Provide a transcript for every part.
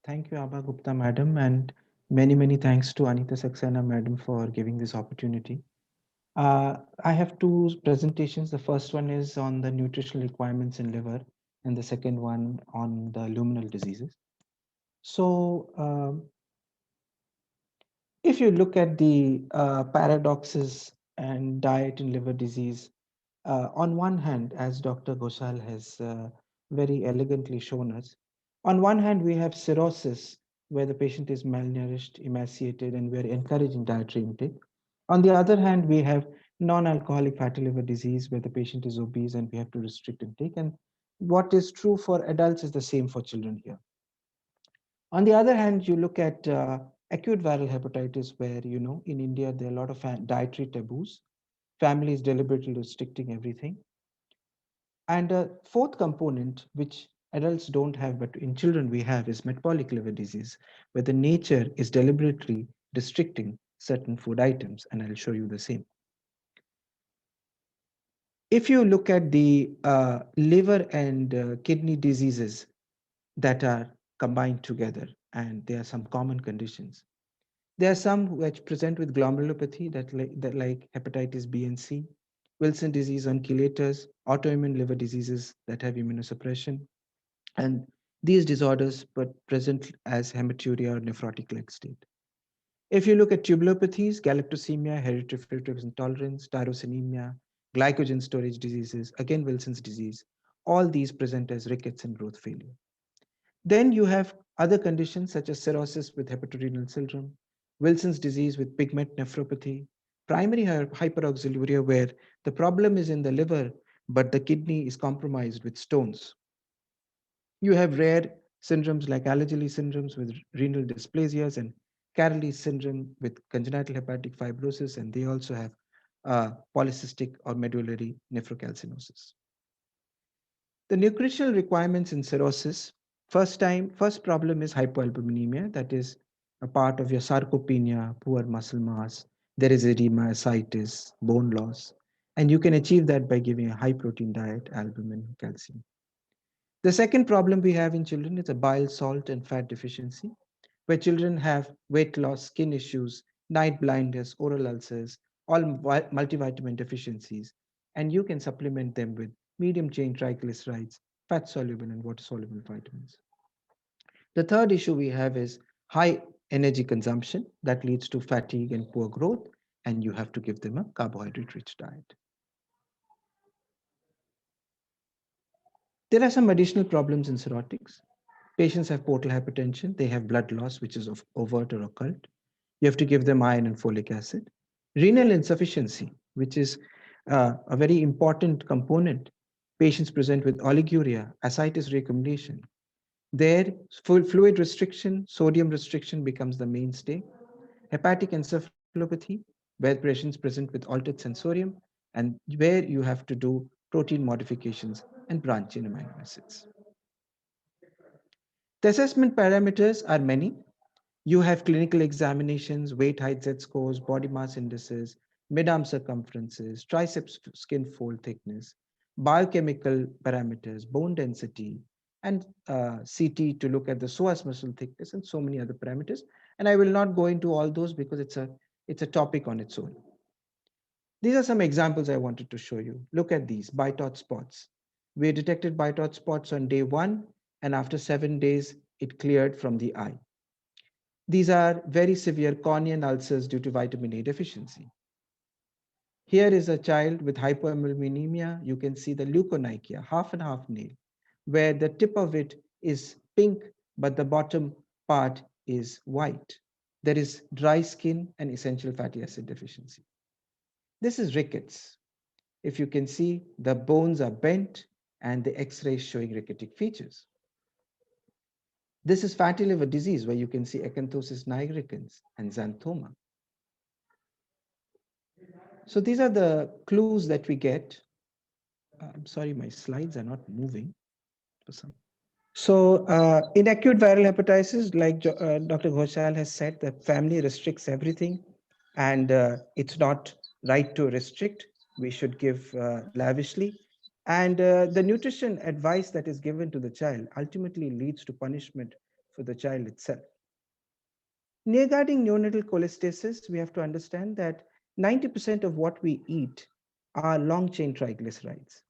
Thank you, Abha Gupta madam, and many thanks to Anita Saxena madam for giving this opportunity. I have two presentations. The first one is on the nutritional requirements in liver, and the second one on the luminal diseases. So, if you look at the paradoxes and diet in liver disease, on one hand, as Dr. Ghoshal has very elegantly shown us, on one hand, we have cirrhosis, where the patient is malnourished, emaciated, and we are encouraging dietary intake. On the other hand, we have non-alcoholic fatty liver disease, where the patient is obese and we have to restrict intake. And what is true for adults is the same for children here. On the other hand, you look at acute viral hepatitis, where, in India, there are a lot of dietary taboos, families deliberately restricting everything. And a fourth component, which adults don't have, but in children we have, is metabolic liver disease, where the nature is deliberately restricting certain food items. And I'll show you the same. If you look at the liver and kidney diseases that are combined together, and there are some common conditions. There are some which present with glomerulopathy that like hepatitis B and C, Wilson disease on chelators, autoimmune liver diseases that have immunosuppression, and these disorders but present as hematuria or nephrotic-like state. If you look at tubulopathies, galactosemia, hereditary fructose intolerance, tyrosinemia, glycogen storage diseases, again Wilson's disease, all these present as rickets and growth failure. Then you have other conditions such as cirrhosis with hepatorenal syndrome, Wilson's disease with pigment nephropathy, primary hyperoxaluria, where the problem is in the liver, but the kidney is compromised with stones. You have rare syndromes like Allergy syndromes with renal dysplasias and Caroli syndrome with congenital hepatic fibrosis, and they also have polycystic or medullary nephrocalcinosis. The nutritional requirements in cirrhosis, first problem is hypoalbuminemia, that is a part of your sarcopenia, poor muscle mass, there is edema, ascites, bone loss, and you can achieve that by giving a high protein diet, albumin, calcium. The second problem we have in children is a bile salt and fat deficiency, where children have weight loss, skin issues, night blindness, oral ulcers, all multivitamin deficiencies, and you can supplement them with medium chain triglycerides, fat soluble and water soluble vitamins. The third issue we have is high energy consumption that leads to fatigue and poor growth, and you have to give them a carbohydrate rich diet. There are some additional problems in cirrhotics. Patients have portal hypertension, they have blood loss, which is of overt or occult. You have to give them iron and folic acid. Renal insufficiency, which is a very important component. Patients present with oliguria, ascites reaccumulation. There, fluid restriction, sodium restriction becomes the mainstay. Hepatic encephalopathy, where patients present with altered sensorium, and where you have to do protein modifications and branch in amino acids. The assessment parameters are many. You have clinical examinations, weight, height, Z-scores, body mass indices, mid-arm circumferences, triceps skin fold thickness, biochemical parameters, bone density, and CT to look at the psoas muscle thickness, and so many other parameters. And I will not go into all those because it's a topic on its own. These are some examples I wanted to show you. Look at these Bitot spots. We detected Bitot spots on day 1, and after 7 days, it cleared from the eye. These are very severe corneal ulcers due to vitamin A deficiency. Here is a child with hypoalbuminemia. You can see the leukonychia, half and half nail, where the tip of it is pink, but the bottom part is white. There is dry skin and essential fatty acid deficiency. This is rickets. If you can see, the bones are bent and the X-rays showing ricketic features. This is fatty liver disease, where you can see acanthosis nigricans and xanthoma. So these are the clues that we get. I'm sorry, my slides are not moving for some. So in acute viral hepatitis, like Dr. Ghoshal has said, the family restricts everything, and it's not right to restrict. We should give lavishly. And the nutrition advice that is given to the child ultimately leads to punishment for the child itself. Regarding neonatal cholestasis, we have to understand that 90% of what we eat are long chain triglycerides.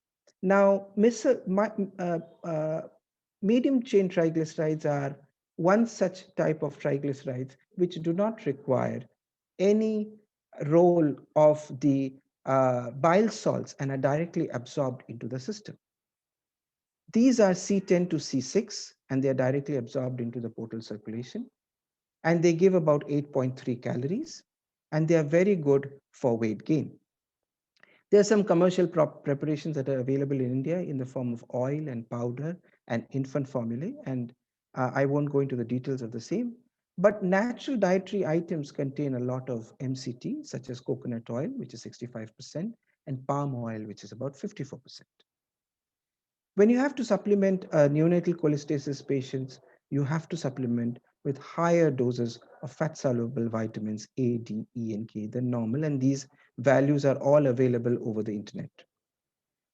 Now, medium chain triglycerides are one such type of triglycerides which do not require any role of the bile salts and are directly absorbed into the system. These are C10 to C6 and they are directly absorbed into the portal circulation, and they give about 8.3 calories, and they are very good for weight gain. There are some commercial preparations that are available in India in the form of oil and powder and infant formulae, and I won't go into the details of the same. But natural dietary items contain a lot of MCT, such as coconut oil, which is 65%, and palm oil, which is about 54%. When you have to supplement neonatal cholestasis patients, you have to supplement with higher doses of fat soluble vitamins A, D, E, and K than normal, and these values are all available over the internet.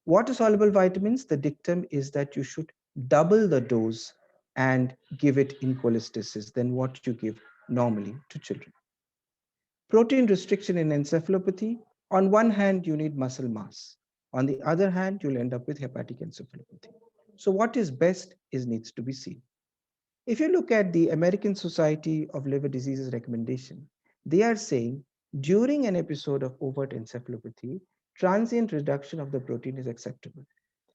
Water soluble vitamins, the dictum is that you should double the dose and give it in cholestasis than what you give normally to children. Protein restriction in encephalopathy, on one hand, you need muscle mass. On the other hand, you'll end up with hepatic encephalopathy. So what is best is needs to be seen. If you look at the American Society of Liver Diseases recommendation, they are saying during an episode of overt encephalopathy, transient reduction of the protein is acceptable.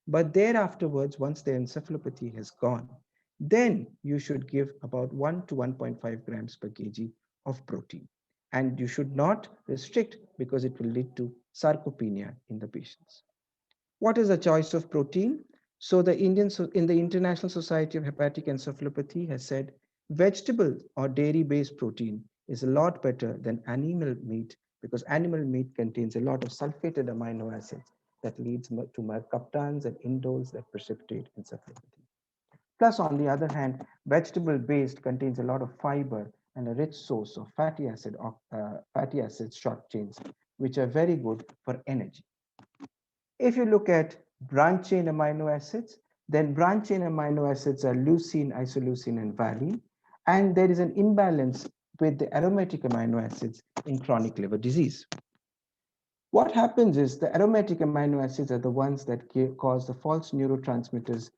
But thereafterwards, once the encephalopathy has gone, then you should give about 1 to 1.5 grams per kg of protein. And you should not restrict because it will lead to sarcopenia in the patients. What is the choice of protein? So in the International Society of Hepatic Encephalopathy has said vegetable or dairy-based protein is a lot better than animal meat because animal meat contains a lot of sulfated amino acids that leads to mercaptans and indoles that precipitate encephalopathy. Plus, on the other hand, vegetable-based contains a lot of fiber and a rich source of fatty acid short chains, which are very good for energy. If you look at branch chain amino acids, then branch chain amino acids are leucine, isoleucine, and valine. And there is an imbalance with the aromatic amino acids in chronic liver disease. What happens is the aromatic amino acids are the ones that cause the false neurotransmitters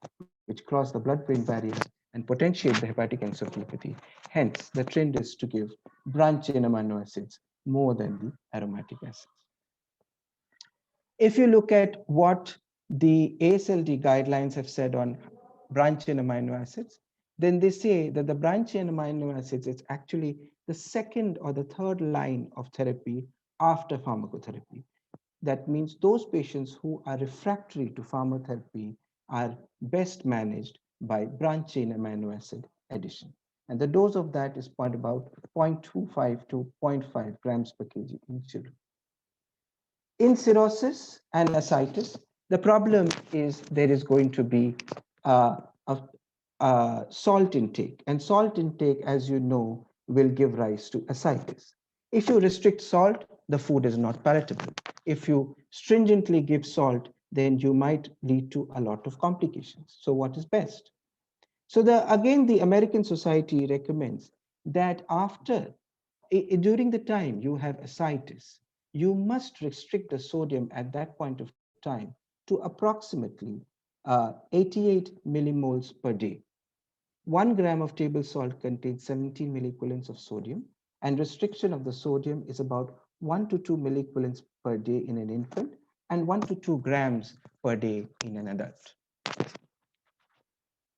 which cross the blood-brain barrier and potentiate the hepatic encephalopathy. Hence, the trend is to give branch chain amino acids more than the aromatic acids. If you look at what the ASLD guidelines have said on branch chain amino acids, then they say that the branch chain amino acids is actually the second or the third line of therapy after pharmacotherapy. That means those patients who are refractory to pharmacotherapy are best managed by branch chain amino acid addition. And the dose of that is about 0.25 to 0.5 grams per kg in children. In cirrhosis and ascites, the problem is there is going to be salt intake. And salt intake, as you know, will give rise to ascites. If you restrict salt, the food is not palatable. If you stringently give salt, then you might lead to a lot of complications. So what is best? So again, the American Society recommends that during the time you have ascites, you must restrict the sodium at that point of time to approximately 88 millimoles per day. 1 gram of table salt contains 17 milliequivalents of sodium, and restriction of the sodium is about 1 to 2 milliequivalents per day in an infant and 1 to 2 grams per day in an adult.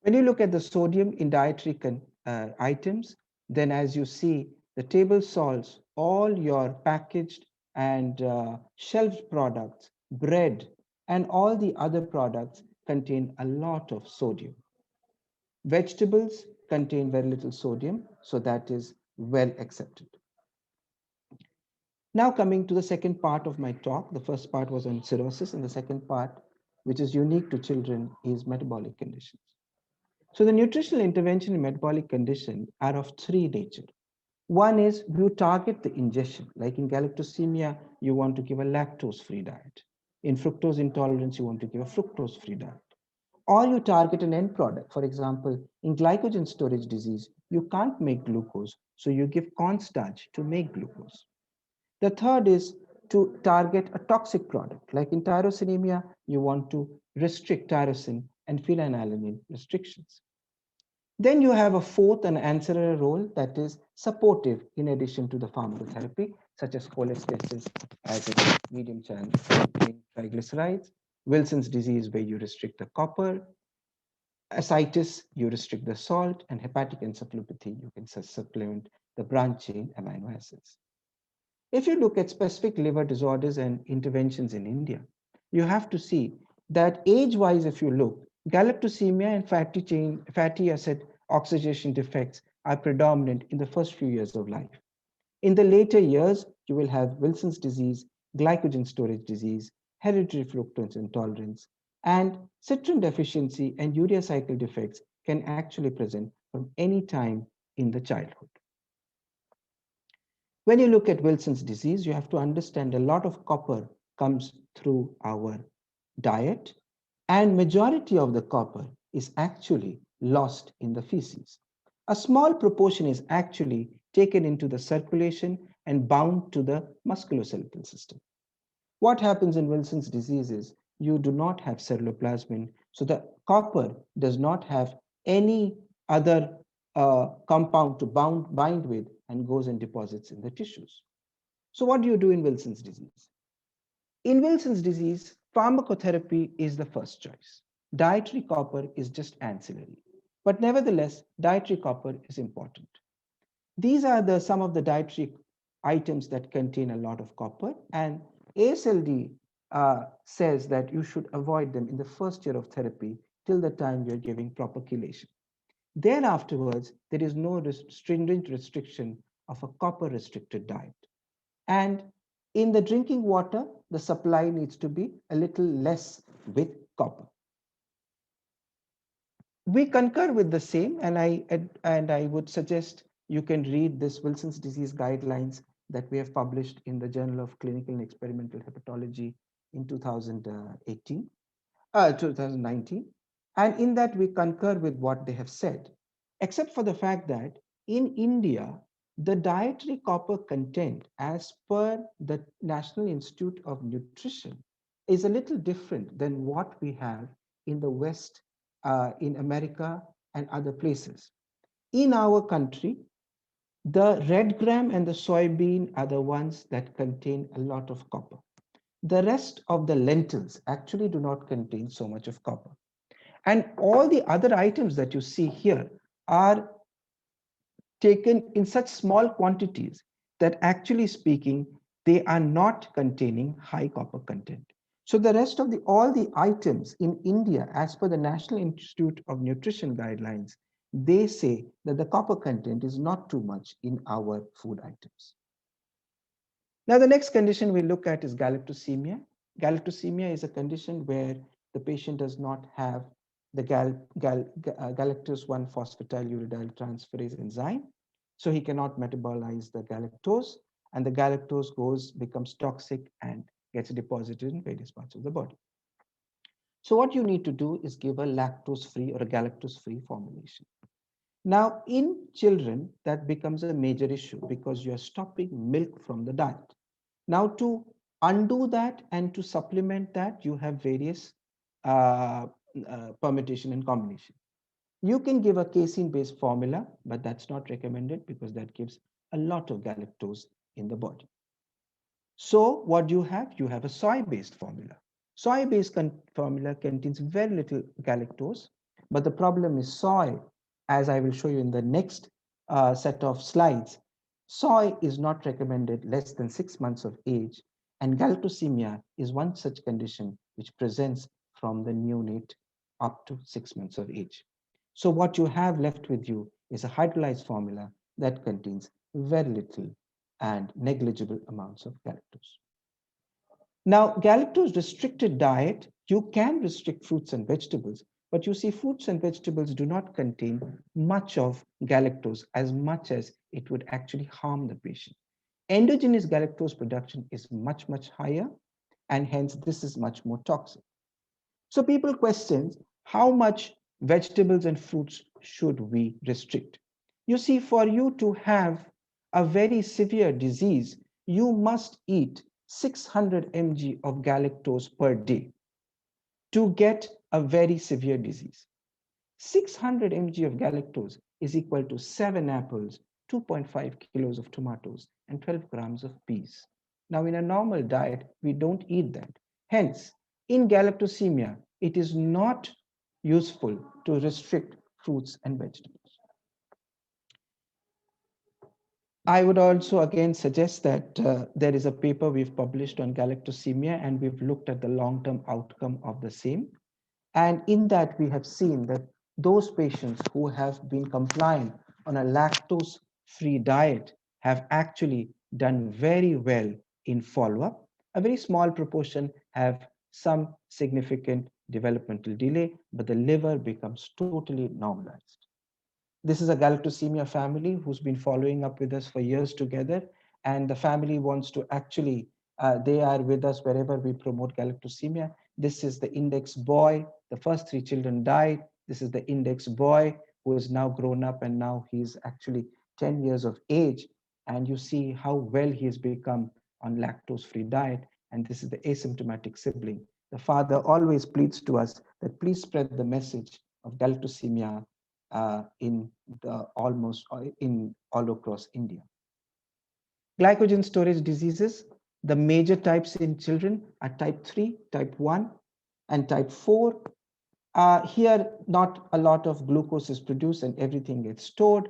When you look at the sodium in dietary items, then as you see, the table salts, all your packaged and shelved products, bread, and all the other products contain a lot of sodium. Vegetables contain very little sodium, so that is well accepted. Now coming to the second part of my talk, the first part was on cirrhosis, and the second part, which is unique to children, is metabolic conditions. So the nutritional intervention in metabolic condition are of three nature. One is you target the ingestion, like in galactosemia, you want to give a lactose-free diet. In fructose intolerance, you want to give a fructose-free diet. Or you target an end product. For example, in glycogen storage disease, you can't make glucose, so you give cornstarch to make glucose. The third is to target a toxic product. Like in tyrosinemia, you want to restrict tyrosine and phenylalanine restrictions. Then you have a fourth and ancillary role that is supportive in addition to the pharmacotherapy, such as cholestasis as a medium chain triglycerides, Wilson's disease where you restrict the copper, ascites, you restrict the salt, and hepatic encephalopathy, you can supplement the branch chain amino acids. If you look at specific liver disorders and interventions in India, you have to see that age-wise, if you look, galactosemia and fatty acid oxidation defects are predominant in the first few years of life. In the later years, you will have Wilson's disease, glycogen storage disease, hereditary fructose intolerance, and citrin deficiency and urea cycle defects can actually present from any time in the childhood. When you look at Wilson's disease, you have to understand a lot of copper comes through our diet, and majority of the copper is actually lost in the feces. A small proportion is actually taken into the circulation and bound to the musculoskeletal system. What happens in Wilson's disease is you do not have ceruloplasmin, so the copper does not have any other compound to bind with and goes and deposits in the tissues. So what do you do in Wilson's disease? In Wilson's disease, pharmacotherapy is the first choice. Dietary copper is just ancillary. But nevertheless, dietary copper is important. These are some of the dietary items that contain a lot of copper, and ASLD says that you should avoid them in the first year of therapy till the time you're giving proper chelation. Then afterwards, there is no stringent restriction of a copper restricted diet. And in the drinking water, the supply needs to be a little less with copper. We concur with the same, and I would suggest you can read this Wilson's disease guidelines that we have published in the Journal of Clinical and Experimental Hepatology in 2019. And in that, we concur with what they have said, except for the fact that in India, the dietary copper content as per the National Institute of Nutrition is a little different than what we have in the West, in America and other places. In our country, the red gram and the soybean are the ones that contain a lot of copper. The rest of the lentils actually do not contain so much of copper. And all the other items that you see here are taken in such small quantities that actually speaking, they are not containing high copper content. So the rest of all the items in India, as per the National Institute of Nutrition guidelines, they say that the copper content is not too much in our food items. Now, the next condition we look at is galactosemia. Galactosemia is a condition where the patient does not have the galactose 1 phosphatidylinositol transferase enzyme. So he cannot metabolize the galactose, and the galactose becomes toxic and gets deposited in various parts of the body. So what you need to do is give a lactose-free or a galactose-free formulation. Now, in children, that becomes a major issue because you are stopping milk from the diet. Now, to undo that and to supplement that, you have various permutation and combination. You can give a casein-based formula, but that's not recommended because that gives a lot of galactose in the body. So what do you have? You have a soy-based formula. Soy-based formula contains very little galactose, but the problem is soy, as I will show you in the next set of slides, soy is not recommended less than 6 months of age, and galactosemia is one such condition which presents from the neonate up to 6 months of age. So what you have left with you is a hydrolyzed formula that contains very little and negligible amounts of galactose. Now, galactose restricted diet, you can restrict fruits and vegetables, but you see fruits and vegetables do not contain much of galactose as much as it would actually harm the patient. Endogenous galactose production is much, much higher, and hence this is much more toxic. So people question how much vegetables and fruits should we restrict? You see, for you to have a very severe disease, you must eat 600 mg of galactose per day to get a very severe disease. 600 mg of galactose is equal to 7 apples, 2.5 kilos of tomatoes, and 12 grams of peas. Now, in a normal diet, we don't eat that. Hence, in galactosemia, it is not useful to restrict fruits and vegetables. I would also again suggest that there is a paper we've published on galactosemia, and we've looked at the long-term outcome of the same. And in that, we have seen that those patients who have been compliant on a lactose-free diet have actually done very well in follow-up. A very small proportion have some significant developmental delay, but the liver becomes totally normalized. This is a galactosemia family who's been following up with us for years together. And the family wants to actually, they are with us wherever we promote galactosemia. This is the index boy. The first 3 children died. This is the index boy who is now grown up, and now he's actually 10 years of age. And you see how well he has become on lactose-free diet. And this is the asymptomatic sibling. The father always pleads to us that please spread the message of galactosemia in the almost in all across India. Glycogen storage diseases, the major types in children are type 3, type 1, and type 4. Here, not a lot of glucose is produced and everything gets stored.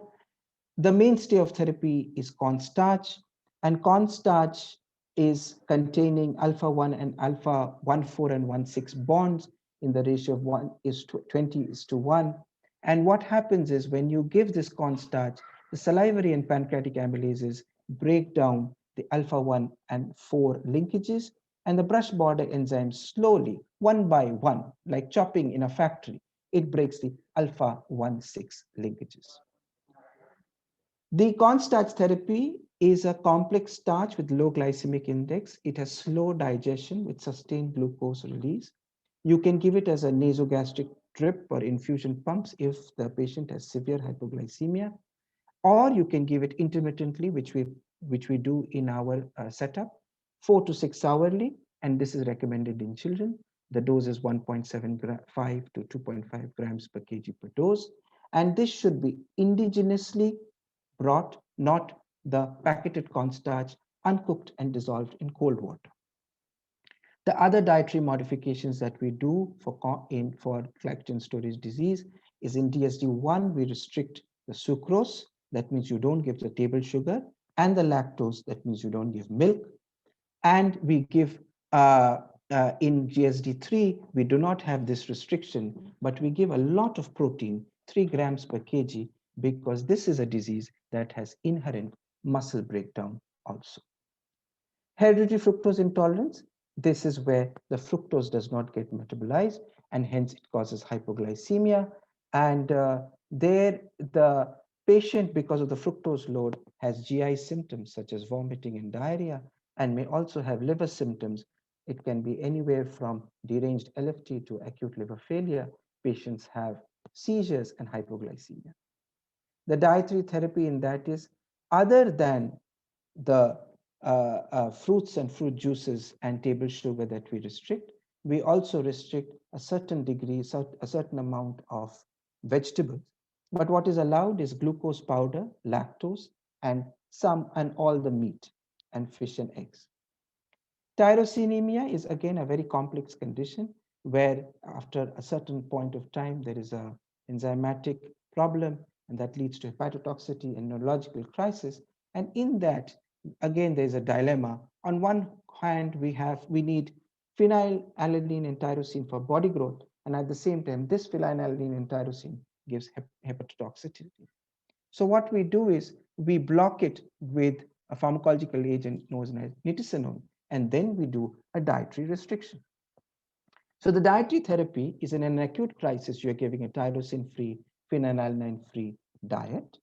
The mainstay of therapy is cornstarch, and cornstarch is containing alpha 1 and alpha 1,4 and 1,6 bonds in the ratio of 1 is to 20 is to 1. And what happens is when you give this cornstarch, the salivary and pancreatic amylases break down the alpha 1 and 4 linkages, and the brush border enzymes slowly, one by one, like chopping in a factory, it breaks the alpha 1,6 linkages. The cornstarch therapy is a complex starch with low glycemic index. It has slow digestion with sustained glucose release. You can give it as a nasogastric drip or infusion pumps if the patient has severe hypoglycemia, or you can give it intermittently, which we do in our setup, 4 to 6 hourly, and this is recommended in children. The dose is 1.75 to 2.5 grams per kg per dose, and this should be indigenously brought, not the packeted cornstarch, uncooked and dissolved in cold water. The other dietary modifications that we do for glycogen storage disease is in DSD1, we restrict the sucrose, that means you don't give the table sugar, and the lactose, that means you don't give milk. And we give, in GSD3, we do not have this restriction, but we give a lot of protein, 3 grams per kg, because this is a disease that has inherent muscle breakdown also. Hereditary fructose intolerance, this is where the fructose does not get metabolized, and hence it causes hypoglycemia. And there, the patient, because of the fructose load, has GI symptoms such as vomiting and diarrhea, and may also have liver symptoms. It can be anywhere from deranged LFT to acute liver failure. Patients have seizures and hypoglycemia. The dietary therapy in that is, other than the fruits and fruit juices and table sugar that we restrict, we also restrict a certain degree, a certain amount of vegetables. But what is allowed is glucose powder, lactose, and all the meat and fish and eggs. Tyrosinemia is again a very complex condition where after a certain point of time, there is a enzymatic problem, and that leads to hepatotoxicity and neurological crisis. And in that, again, there's a dilemma. On one hand, we need phenylalanine and tyrosine for body growth, and at the same time, this phenylalanine and tyrosine gives hepatotoxicity. So what we do is we block it with a pharmacological agent known as nitisinone, and then we do a dietary restriction. So the dietary therapy is in an acute crisis, you're giving a tyrosine-free, phenylalanine-free diet.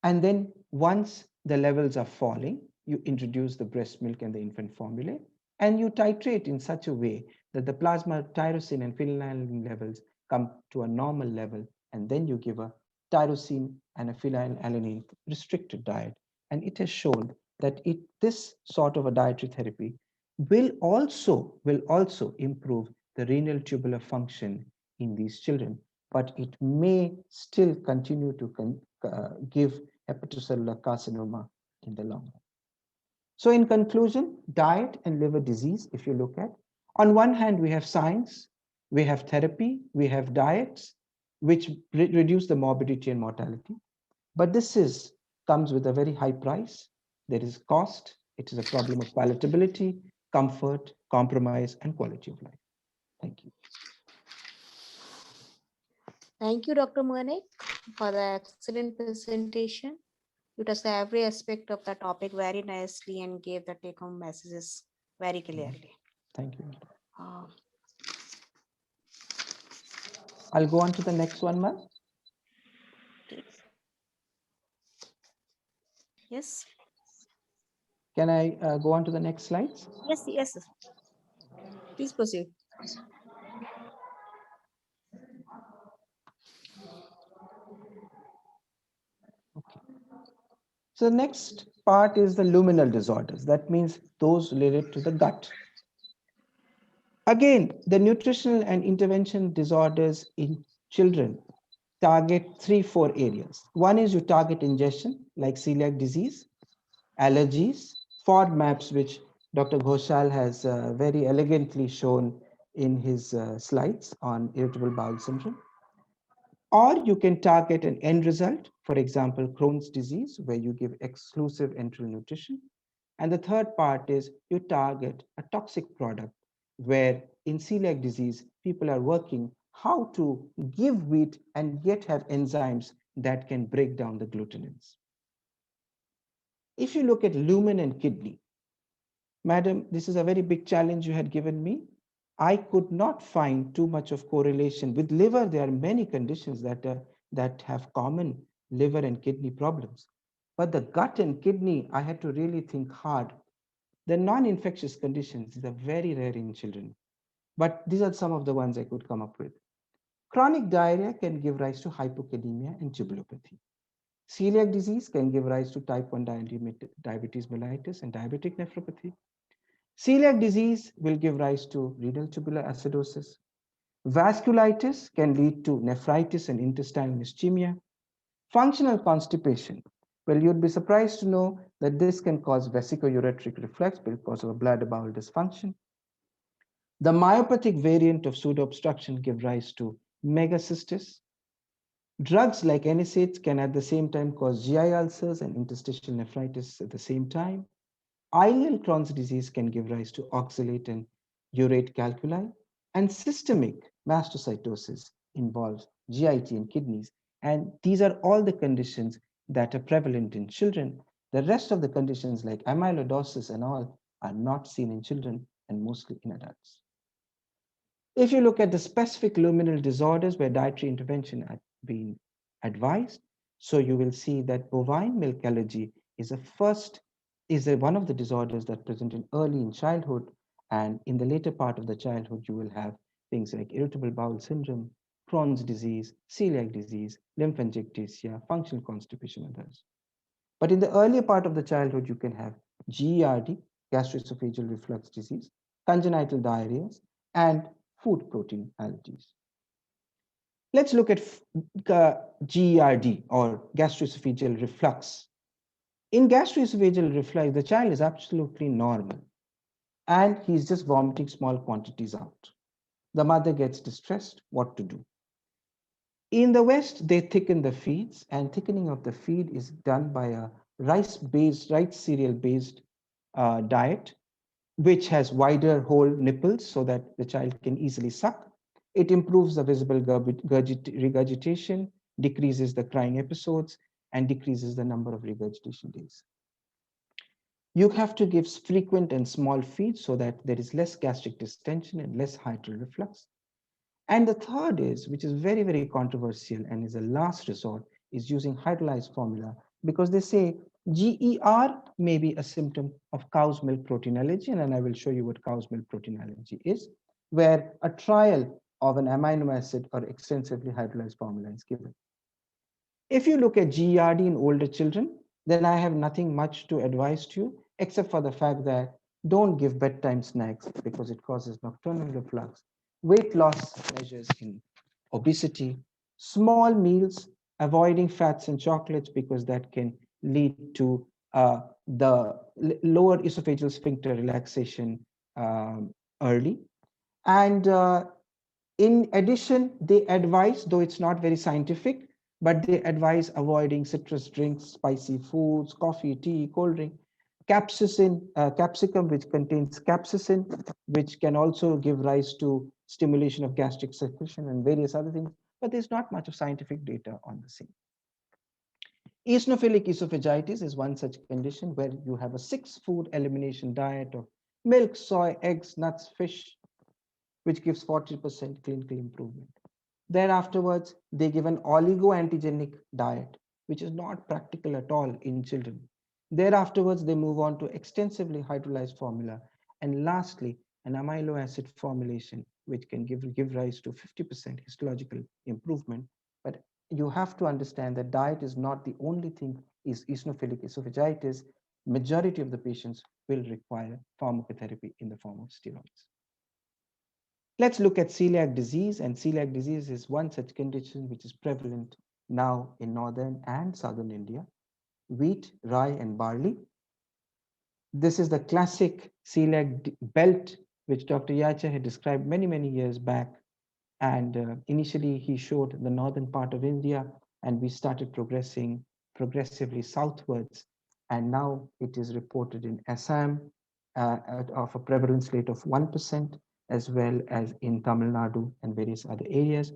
And then once the levels are falling, you introduce the breast milk and the infant formula. And you titrate in such a way that the plasma tyrosine and phenylalanine levels come to a normal level, and then you give a tyrosine and a phenylalanine restricted diet. And it has shown that this sort of a dietary therapy will also improve the renal tubular function in these children, but it may still continue to give hepatocellular carcinoma in the long run. So in conclusion, diet and liver disease, if you look at, on one hand, we have science, we have therapy, we have diets, which reduce the morbidity and mortality. But comes with a very high price. There is cost. It is a problem of palatability, comfort, compromise, and quality of life. Thank you. Thank you, Dr. Moinak, for the excellent presentation. You touched every aspect of the topic very nicely and gave the take-home messages very Mhm. clearly. Thank you. Uh, I'll go on to the next one, ma'am. yes, Can I go on to the next slides? yes. Please proceed. Okay. So the next part is the luminal disorders. That means those related to the gut. Again, the nutritional and intervention disorders in children target 3, 4 areas. One is you target ingestion, like celiac disease, allergies, FODMAPs, which Dr. Ghoshal has very elegantly shown in his slides on irritable bowel syndrome. Or you can target an end result, for example, Crohn's disease, where you give exclusive enteral nutrition. And the third part is you target a toxic product, where in celiac disease, people are working how to give wheat and yet have enzymes that can break down the glutenins. If you look at lumen and kidney, madam, this is a very big challenge you had given me. I could not find too much of correlation. With liver, there are many conditions that have common liver and kidney problems. But the gut and kidney, I had to really think hard. The non-infectious conditions, these are very rare in children. But these are some of the ones I could come up with. Chronic diarrhea can give rise to hypokalemia and tubulopathy. Celiac disease can give rise to type 1 diabetes mellitus and diabetic nephropathy. Celiac disease will give rise to renal tubular acidosis. Vasculitis can lead to nephritis and intestinal ischemia. Functional constipation. Well, you'd be surprised to know that this can cause vesicoureteric reflux because of a bladder bowel dysfunction. The myopathic variant of pseudo-obstruction give rise to megacystis. Drugs like NSAIDs can at the same time cause GI ulcers and interstitial nephritis at the same time. Ileal Crohn's disease can give rise to oxalate and urate calculi, and systemic mastocytosis involves GIT and kidneys. And these are all the conditions that are prevalent in children. The rest of the conditions like amyloidosis and all are not seen in children and mostly in adults. If you look at the specific luminal disorders where dietary intervention had been advised, so you will see that bovine milk allergy is one of the disorders that present in early in childhood, and in the later part of the childhood, you will have things like irritable bowel syndrome, Crohn's disease, celiac disease, lymphangiectasia, functional constipation, and others. But in the earlier part of the childhood, you can have GERD, gastroesophageal reflux disease, congenital diarrheas, and food protein allergies. Let's look at GERD or gastroesophageal reflux. In gastroesophageal reflux, the child is absolutely normal and he's just vomiting small quantities out. The mother gets distressed, what to do? In the West, they thicken the feeds, and thickening of the feed is done by a rice cereal based diet, which has wider whole nipples so that the child can easily suck. It improves the visible regurgitation, decreases the crying episodes, and decreases the number of regurgitation days. You have to give frequent and small feeds so that there is less gastric distension and less hiatal reflux. And the third is, which is very, very controversial and is a last resort, is using hydrolyzed formula because they say GER may be a symptom of cow's milk protein allergy, and I will show you what cow's milk protein allergy is, where a trial of an amino acid or extensively hydrolyzed formula is given. If you look at GERD in older children, then I have nothing much to advise to you, except for the fact that don't give bedtime snacks because it causes nocturnal reflux, weight loss measures in obesity, small meals, avoiding fats and chocolates because that can lead to the lower esophageal sphincter relaxation early. And in addition, they advise, though it's not very scientific, but they advise avoiding citrus drinks, spicy foods, coffee, tea, cold drink, capsicum, which contains capsaicin, which can also give rise to stimulation of gastric secretion and various other things. But there's not much of scientific data on the same. Eosinophilic esophagitis is one such condition where you have a 6-food elimination diet of milk, soy, eggs, nuts, fish, which gives 40% clinical improvement. Then afterwards, they give an oligoantigenic diet, which is not practical at all in children. Thereafterwards, they move on to extensively hydrolyzed formula. And lastly, an amino acid formulation, which can give rise to 50% histological improvement. But you have to understand that diet is not the only thing is eosinophilic esophagitis. Majority of the patients will require pharmacotherapy in the form of steroids. Let's look at celiac disease, and celiac disease is one such condition which is prevalent now in northern and southern India. Wheat, rye, and barley. This is the classic celiac belt, which Dr. Yacha had described many, many years back. And initially, he showed the northern part of India, and we started progressing progressively southwards. And now it is reported in Assam of a prevalence rate of 1%, as well as in Tamil Nadu and various other areas.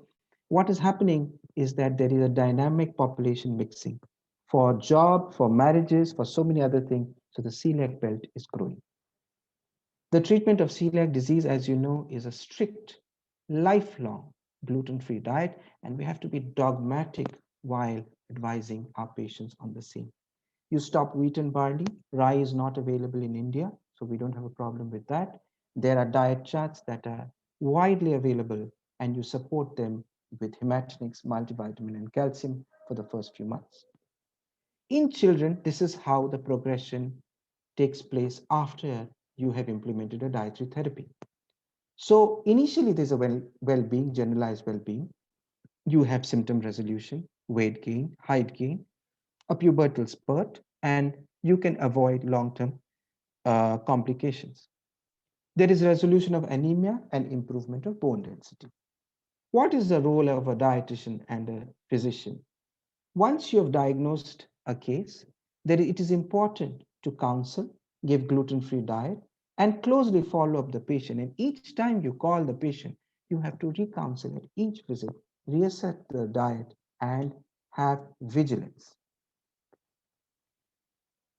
What is happening is that there is a dynamic population mixing for job, for marriages, for so many other things. So the celiac belt is growing. The treatment of celiac disease, as you know, is a strict, lifelong gluten-free diet, and we have to be dogmatic while advising our patients on the same. You stop wheat and barley. Rye is not available in India, so we don't have a problem with that. There are diet charts that are widely available, and you support them with hematinics, multivitamin, and calcium for the first few months. In children, this is how the progression takes place after you have implemented a dietary therapy. So initially, there's a well-being, generalized well-being. You have symptom resolution, weight gain, height gain, a pubertal spurt, and you can avoid long-term complications. There is resolution of anemia and improvement of bone density. What is the role of a dietitian and a physician? Once you have diagnosed a case, it is important to counsel, give gluten-free diet, and closely follow up the patient. And each time you call the patient, you have to re-counsel at each visit, reassess the diet, and have vigilance.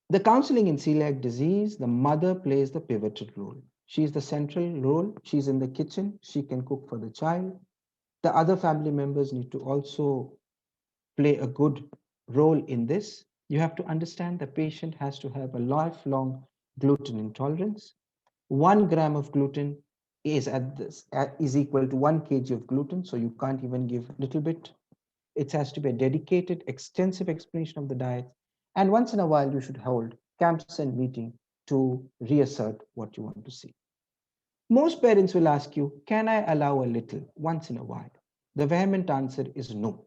The counseling in celiac disease, the mother plays the pivotal role. She is the central role. She's in the kitchen. She can cook for the child. The other family members need to also play a good role in this. You have to understand the patient has to have a lifelong gluten intolerance. 1 gram of gluten is equal to 1 kg of gluten, so you can't even give a little bit. It has to be a dedicated, extensive explanation of the diet. And once in a while, you should hold camps and meeting to reassert what you want to see. Most parents will ask you, can I allow a little once in a while? The vehement answer is no.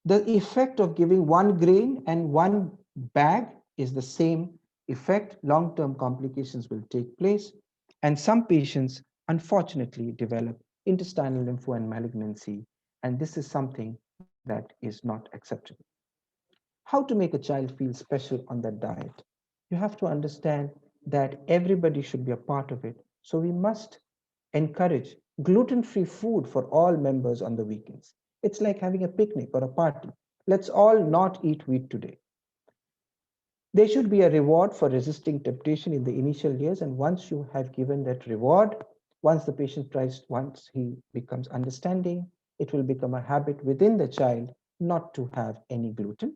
The effect of giving 1 grain and 1 bag is the same effect. Long-term complications will take place. And some patients, unfortunately, develop intestinal lympho and malignancy. And this is something that is not acceptable. How to make a child feel special on that diet? You have to understand that everybody should be a part of it. So we must encourage gluten-free food for all members on the weekends. It's like having a picnic or a party. Let's all not eat wheat today. There should be a reward for resisting temptation in the initial years. And once you have given that reward, once the patient tries, once he becomes understanding, it will become a habit within the child not to have any gluten.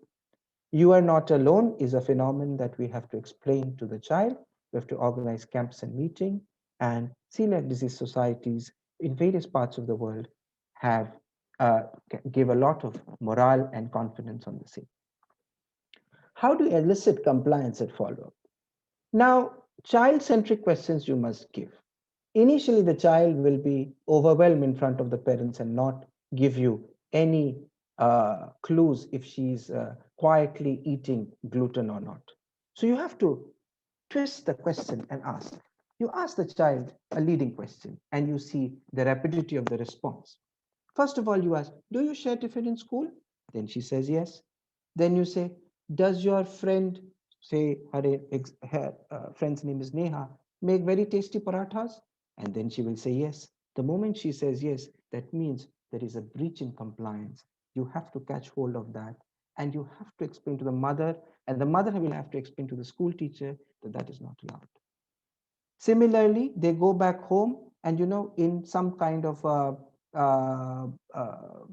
You are not alone is a phenomenon that we have to explain to the child. We have to organize camps and meeting, and celiac disease societies in various parts of the world have give a lot of morale and confidence on the same. How do you elicit compliance at follow-up? Now, child-centric questions you must give. Initially, the child will be overwhelmed in front of the parents and not give you any clues if she's quietly eating gluten or not. So you have to twist the question and ask. You ask the child a leading question and you see the rapidity of the response. First of all, you ask, do you share tiffin in school? Then she says yes. Then you say, does your friend, say her friend's name is Neha, make very tasty parathas? And then she will say yes. The moment she says yes, that means there is a breach in compliance. You have to catch hold of that. And you have to explain to the mother, and the mother will have to explain to the school teacher that that is not allowed. Similarly, they go back home and, in some kind of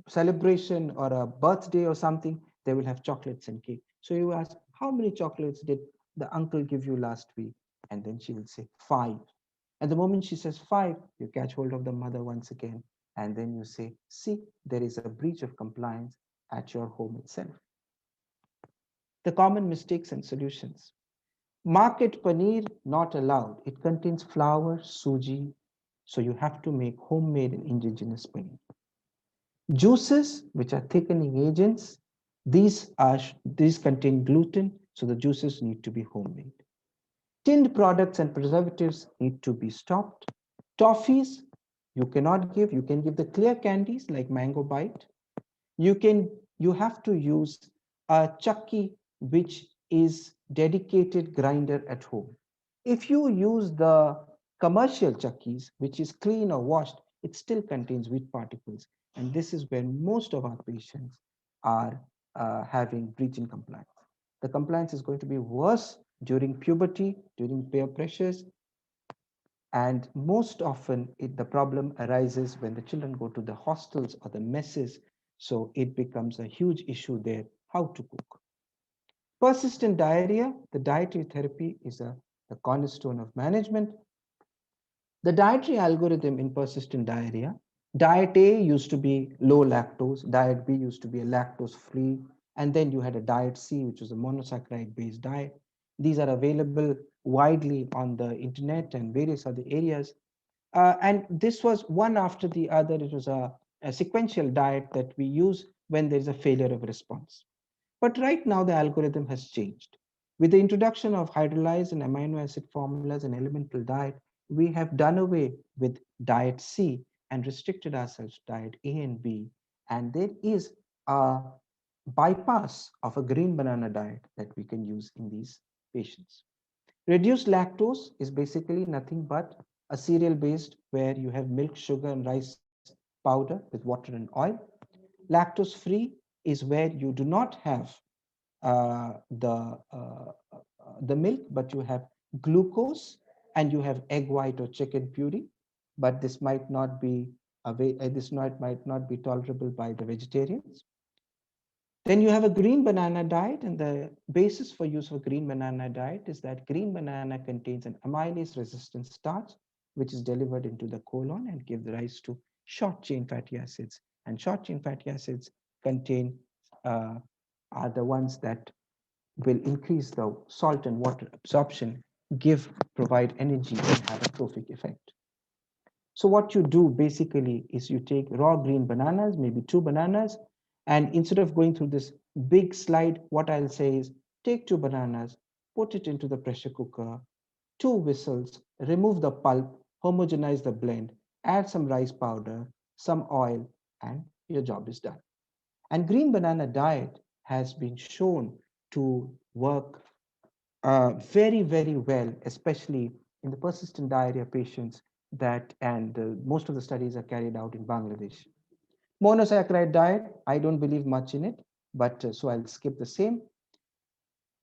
celebration or a birthday or something, they will have chocolates and cake. So you ask, how many chocolates did the uncle give you last week? And then she will say, five. And the moment she says five, you catch hold of the mother once again. And then you say, see, there is a breach of compliance at your home itself. The common mistakes and solutions. Market paneer not allowed. It contains flour, suji, so you have to make homemade and indigenous paneer. Juices, which are thickening agents, these contain gluten, so the juices need to be homemade. Tinned products and preservatives need to be stopped. Toffees, you cannot give. You can give the clear candies like Mango Bite. You have to use a chakki which is dedicated grinder at home. If you use the commercial chakkis, which is clean or washed, it still contains wheat particles. And this is where most of our patients are having breach in compliance. The compliance is going to be worse during puberty, during peer pressures, and most often, the problem arises when the children go to the hostels or the messes. So it becomes a huge issue there how to cook. Persistent diarrhea, the dietary therapy is the cornerstone of management. The dietary algorithm in persistent diarrhea, diet A used to be low lactose, diet B used to be a lactose free, and then you had a diet C, which was a monosaccharide based diet. These are available widely on the internet and various other areas. And this was one after the other. It was a sequential diet that we use when there is a failure of response. But right now, the algorithm has changed. With the introduction of hydrolyzed and amino acid formulas and elemental diet, we have done away with diet C and restricted ourselves to diet A and B. And there is a bypass of a green banana diet that we can use in these patients. Reduced lactose is basically nothing but a cereal based where you have milk, sugar, and rice powder with water and oil. Lactose free is where you do not have uh, the uh, the milk, but you have glucose and you have egg white or chicken puree. But this might not be might not be tolerable by the vegetarians. Then you have a green banana diet, and the basis for use of a green banana diet is that green banana contains an amylase resistant starch, which is delivered into the colon and gives rise to short chain fatty acids. And short chain fatty acids contain uh, are the ones that will increase the salt and water absorption, provide energy, and have a trophic effect. So what you do basically is you take raw green bananas, maybe two bananas, and instead of going through this big slide, what I'll say is take two bananas, put it into the pressure cooker, two whistles, remove the pulp, homogenize the blend, add some rice powder, some oil, and your job is done. And green banana diet has been shown to work very, very well, especially in the persistent diarrhea patients and most of the studies are carried out in Bangladesh. Monosaccharide diet, I don't believe much in it, but so I'll skip the same.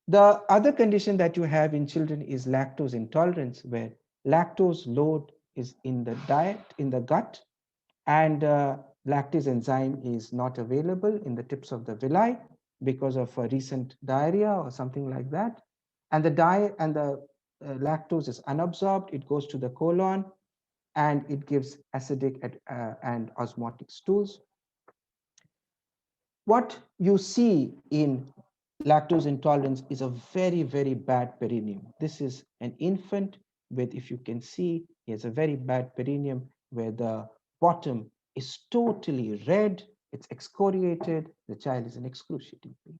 The other condition that you have in children is lactose intolerance, where lactose load is in the diet, in the gut, and lactase enzyme is not available in the tips of the villi. because of a recent diarrhea or something like that. And the diet and the lactose is unabsorbed, it goes to the colon and it gives acidic and osmotic stools. What you see in lactose intolerance is a very, very bad perineum. This is an infant with, if you can see, he has a very bad perineum where the bottom is totally red, it's excoriated, the child is in excruciating pain.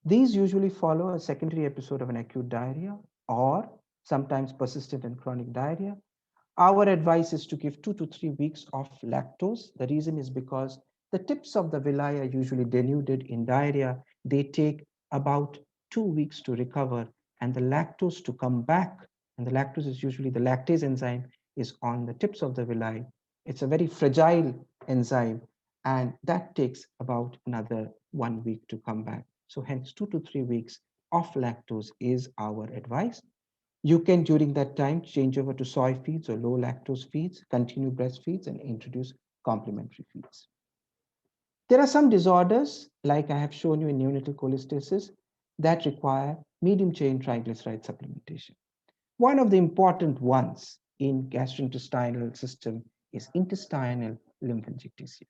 These usually follow a secondary episode of an acute diarrhea or sometimes persistent and chronic diarrhea. Our advice is to give 2 to 3 weeks of lactose. The reason is because the tips of the villi are usually denuded in diarrhea. They take about 2 weeks to recover and the lactose to come back. And the lactose is usually the lactase enzyme is on the tips of the villi. It's a very fragile enzyme and that takes about another 1 week to come back. So hence 2 to 3 weeks of lactose is our advice. You can, during that time, change over to soy feeds or low lactose feeds, continue breastfeeds, and introduce complementary feeds. There are some disorders, like I have shown you in neonatal cholestasis, that require medium chain triglyceride supplementation. One of the important ones in gastrointestinal system is intestinal lymphangiectasia.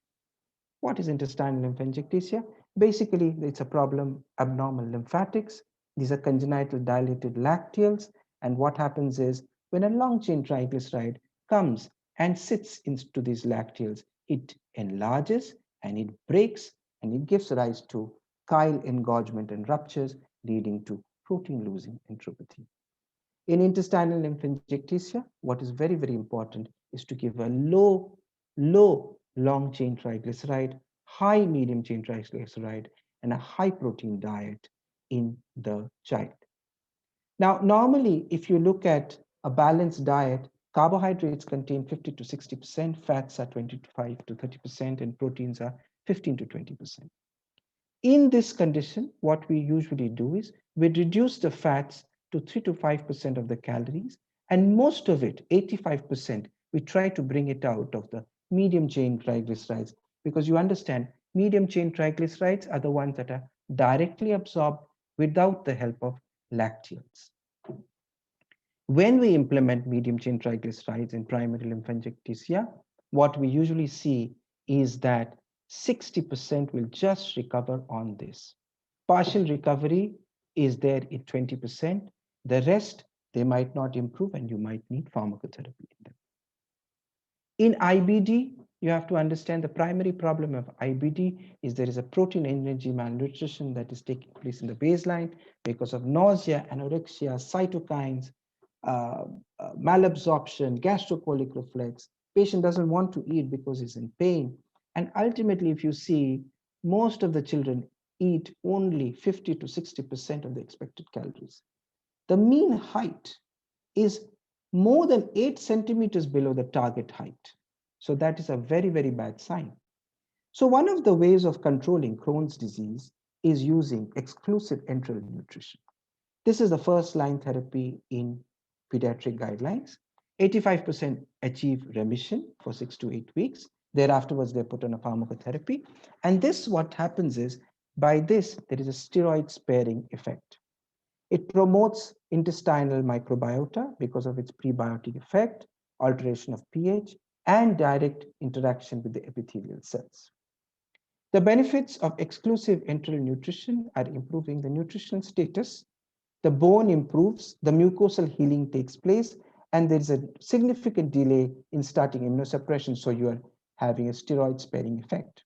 What is intestinal lymphangiectasia? Basically, it's a problem, abnormal lymphatics. These are congenital dilated lacteals. And what happens is when a long chain triglyceride comes and sits into these lacteals, it enlarges and it breaks and it gives rise to chyle engorgement and ruptures, leading to protein losing enteropathy. In intestinal lymphangiectasia, what is very, very important is to give a low long chain triglyceride, high medium chain triglyceride, and a high protein diet in the child. Now, normally, if you look at a balanced diet, carbohydrates contain 50 to 60%, fats are 25 to 30%, and proteins are 15 to 20%. In this condition, what we usually do is we reduce the fats to 3 to 5% of the calories, and most of it, 85%, we try to bring it out of the medium chain triglycerides because you understand medium chain triglycerides are the ones that are directly absorbed without the help of lacteals. When we implement medium chain triglycerides in primary lymphangiectasia, what we usually see is that 60% will just recover on this. Partial recovery is there in 20%. The rest, they might not improve and you might need pharmacotherapy in them. In IBD, you have to understand the primary problem of IBD is there is a protein energy malnutrition that is taking place in the baseline because of nausea, anorexia, cytokines, uh, malabsorption, gastrocolic reflex. Patient doesn't want to eat because he's in pain. And ultimately, if you see, most of the children eat only 50 to 60% of the expected calories. The mean height is more than 8 centimeters below the target height. So that is a very, very bad sign. So one of the ways of controlling Crohn's disease is using exclusive enteral nutrition. This is the first line therapy in pediatric guidelines. 85% achieve remission for 6 to 8 weeks. Thereafterwards, they're put on a pharmacotherapy. And this, what happens is, by this, there is a steroid sparing effect. It promotes intestinal microbiota because of its prebiotic effect, alteration of pH, and direct interaction with the epithelial cells. The benefits of exclusive enteral nutrition are improving the nutritional status, the bone improves, the mucosal healing takes place, and there is a significant delay in starting immunosuppression, so you are having a steroid-sparing effect.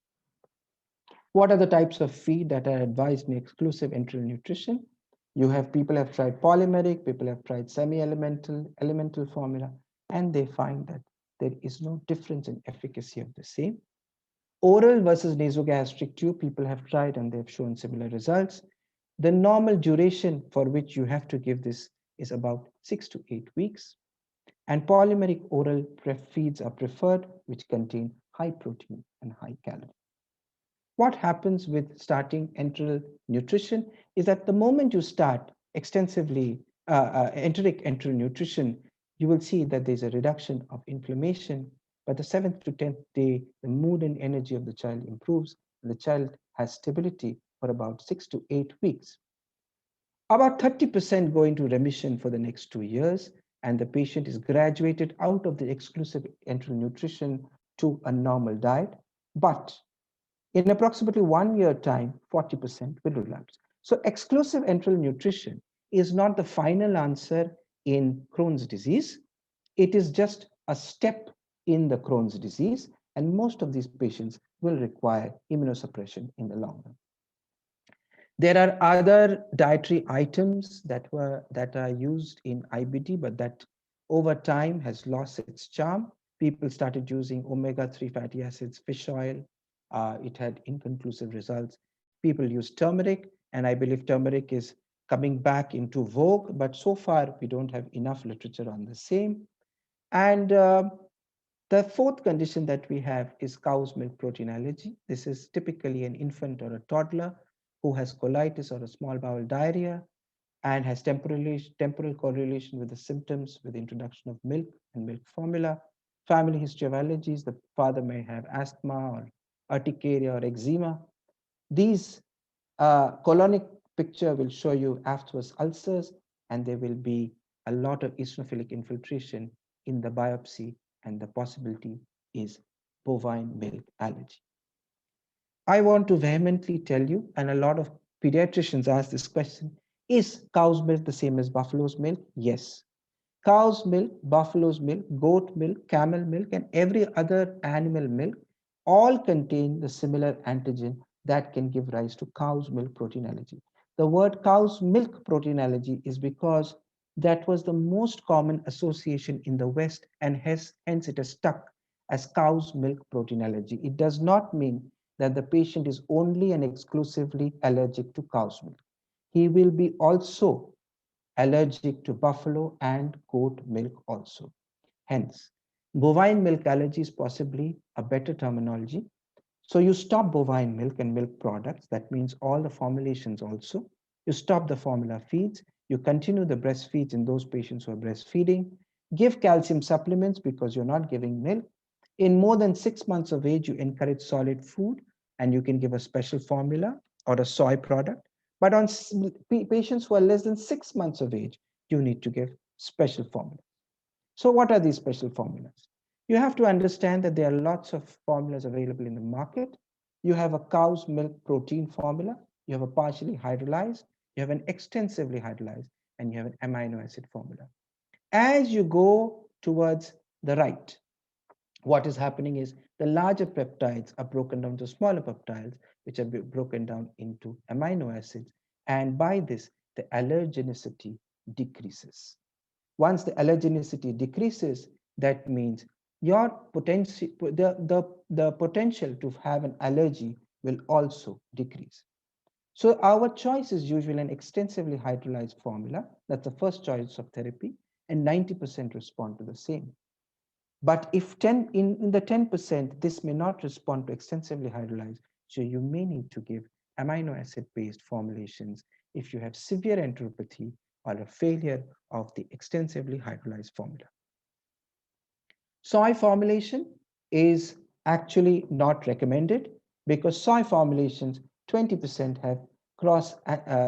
What are the types of feed that are advised in exclusive enteral nutrition? You have people have tried polymeric, people have tried semi-elemental, elemental formula, and they find that there is no difference in efficacy of the same. Oral versus nasogastric tube, people have tried and they've shown similar results. The normal duration for which you have to give this is about 6 to 8 weeks. And polymeric oral feeds are preferred, which contain high protein and high calorie. What happens with starting enteral nutrition is that the moment you start extensively enteric enteral nutrition, you will see that there's a reduction of inflammation. By the 7th to 10th day, the mood and energy of the child improves, and the child has stability for about 6 to 8 weeks. About 30% go into remission for the next 2 years, and the patient is graduated out of the exclusive enteral nutrition to a normal diet. But in approximately 1 year time, 40% will relapse. So exclusive enteral nutrition is not the final answer in Crohn's disease. It is just a step in the Crohn's disease, and most of these patients will require immunosuppression in the long run. There are other dietary items that are used in IBD, but that over time has lost its charm. People started using omega-3 fatty acids, fish oil. It had inconclusive results. People use turmeric, and I believe turmeric is coming back into vogue, but so far we don't have enough literature on the same. And the fourth condition that we have is cow's milk protein allergy. This is typically an infant or a toddler who has colitis or a small bowel diarrhea and has temporal correlation with the symptoms with the introduction of milk and milk formula. Family history of allergies, the father may have asthma or urticaria or eczema. These colonic picture will show you afterwards ulcers, and there will be a lot of eosinophilic infiltration in the biopsy, and the possibility is bovine milk allergy. I want to vehemently tell you, and a lot of pediatricians ask this question, is cow's milk the same as buffalo's milk? Yes. Cow's milk, buffalo's milk, goat milk, camel milk, and every other animal milk all contain the similar antigen that can give rise to cow's milk protein allergy. The word cow's milk protein allergy is because that was the most common association in the West, and hence it has stuck as cow's milk protein allergy. It does not mean that the patient is only and exclusively allergic to cow's milk. He will be also allergic to buffalo and goat milk also. Hence, bovine milk allergy is possibly a better terminology. So you stop bovine milk and milk products. That means all the formulations also. You stop the formula feeds. You continue the breastfeeds in those patients who are breastfeeding. Give calcium supplements because you're not giving milk. In more than 6 months of age, you encourage solid food, and you can give a special formula or a soy product. But on patients who are less than 6 months of age, you need to give special formula. So what are these special formulas? You have to understand that there are lots of formulas available in the market. You have a cow's milk protein formula, you have a partially hydrolyzed, you have an extensively hydrolyzed, and you have an amino acid formula. As you go towards the right, what is happening is the larger peptides are broken down to smaller peptides, which are broken down into amino acids. And by this, the allergenicity decreases. Once the allergenicity decreases, that means your potential, the potential to have an allergy will also decrease. So our choice is usually an extensively hydrolyzed formula. That's the first choice of therapy, and 90% respond to the same. But if in the 10%, this may not respond to extensively hydrolyzed, so you may need to give amino acid-based formulations if you have severe enteropathy or a failure of the extensively hydrolyzed formula. Soy formulation is actually not recommended because soy formulations, 20% have cross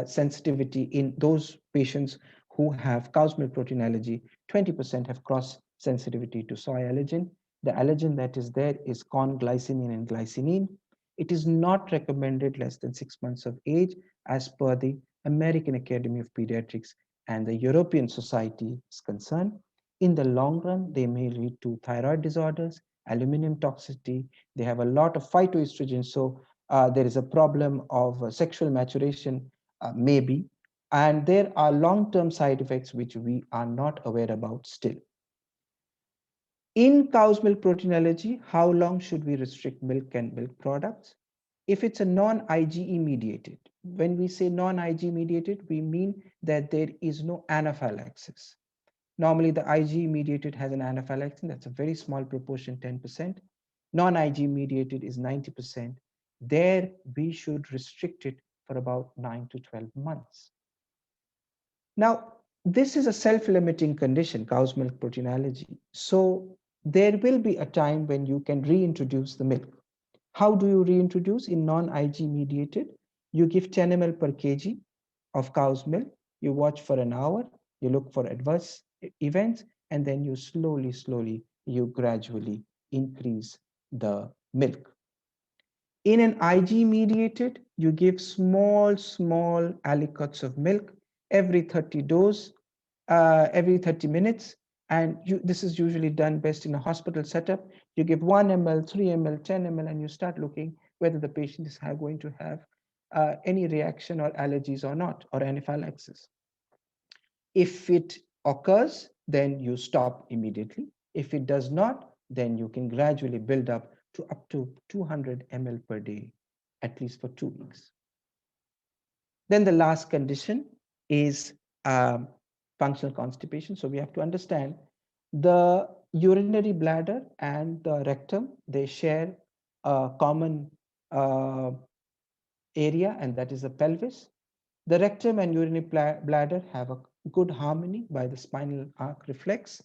sensitivity in those patients who have cow's milk protein allergy. 20% have cross sensitivity to soy allergen. The allergen that is there is corn glycine and glycine. It is not recommended less than 6 months of age as per the American Academy of Pediatrics and the European Society is concerned. In the long run, they may lead to thyroid disorders, aluminum toxicity. They have a lot of phytoestrogen, so there is a problem of sexual maturation, maybe. And there are long-term side effects which we are not aware about still. In cow's milk protein allergy, how long should we restrict milk and milk products? If it's a non-IgE mediated, when we say non-IgE mediated, we mean that there is no anaphylaxis. Normally, the IgE mediated has an anaphylaxis. That's a very small proportion, 10%. Non-IgE mediated is 90%. There, we should restrict it for about 9 to 12 months. Now, this is a self-limiting condition, cow's milk protein allergy. So there will be a time when you can reintroduce the milk. How do you reintroduce in non-IgE mediated? You give 10 ml per kg of cow's milk. You watch for an hour. You look for adverse events, and then you slowly, you gradually increase the milk. In an IG mediated, you give small aliquots of milk every 30 dose, every 30 minutes. And this is usually done best in a hospital setup. You give 1 ml, 3 ml, 10 ml, and you start looking whether the patient is going to have any reaction or allergies or not, or anaphylaxis. If it occurs, then you stop immediately. If it does not, then you can gradually build up to 200 ml per day, at least for 2 weeks. Then the last condition is functional constipation. So we have to understand the urinary bladder and the rectum, they share a common area, and that is the pelvis. The rectum and urinary bladder have a good harmony by the spinal arc reflex.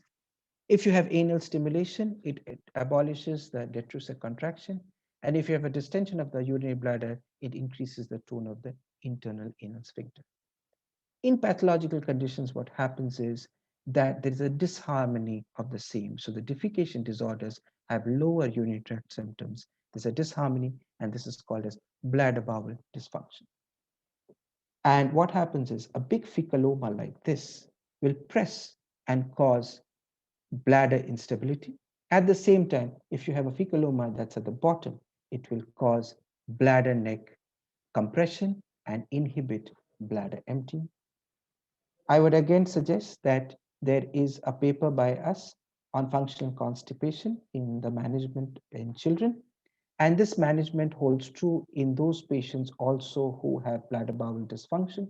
If you have anal stimulation, it abolishes the detrusor contraction. And if you have a distension of the urinary bladder, it increases the tone of the internal anal sphincter. In pathological conditions, what happens is that there is a disharmony of the same. So the defecation disorders have lower urinary tract symptoms. There's a disharmony, and this is called as bladder bowel dysfunction. And what happens is a big fecaloma like this will press and cause bladder instability. At the same time, if you have a fecaloma that's at the bottom, it will cause bladder neck compression and inhibit bladder emptying. I would again suggest that there is a paper by us on functional constipation in the management in children. And this management holds true in those patients also who have bladder bowel dysfunction.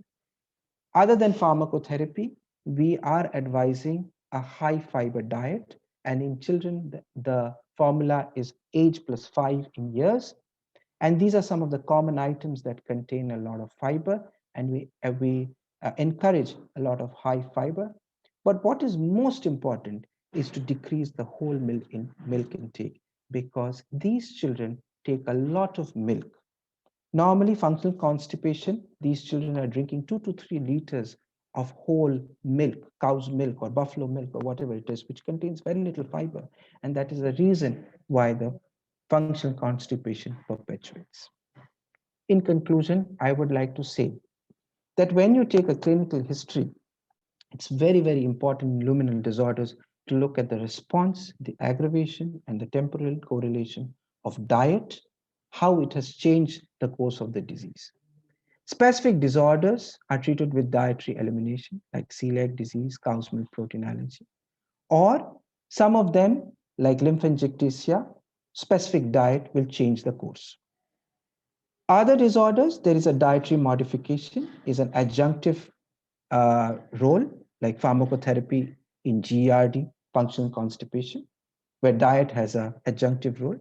Other than pharmacotherapy, we are advising a high fiber diet. And in children, the formula is age plus 5 in years. And these are some of the common items that contain a lot of fiber, and we encourage a lot of high fiber. But what is most important is to decrease the whole milk intake, because these children take a lot of milk. Normally, functional constipation, these children are drinking 2 to 3 liters of whole milk, cow's milk or buffalo milk or whatever it is, which contains very little fiber. And that is the reason why the functional constipation perpetuates. In conclusion, I would like to say that when you take a clinical history, it's very important in luminal disorders to look at the response, the aggravation, and the temporal correlation of diet, how it has changed the course of the disease. Specific disorders are treated with dietary elimination, like celiac disease, cow's milk protein allergy, or some of them, like lymphangiectasia, specific diet will change the course. Other disorders, there is a dietary modification, is an adjunctive role, like pharmacotherapy in GERD, functional constipation, where diet has an adjunctive role.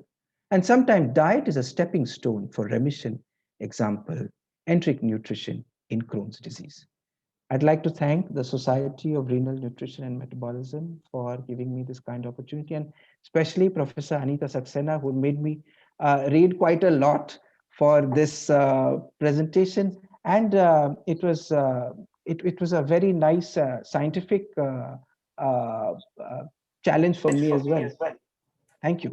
And sometimes diet is a stepping stone for remission, example, enteric nutrition in Crohn's disease. I'd like to thank the Society of Renal Nutrition and Metabolism for giving me this kind of opportunity, and especially Professor Anita Saxena, who made me read quite a lot for this presentation. And it was a very nice scientific uh, uh, challenge for me as well. Thank you.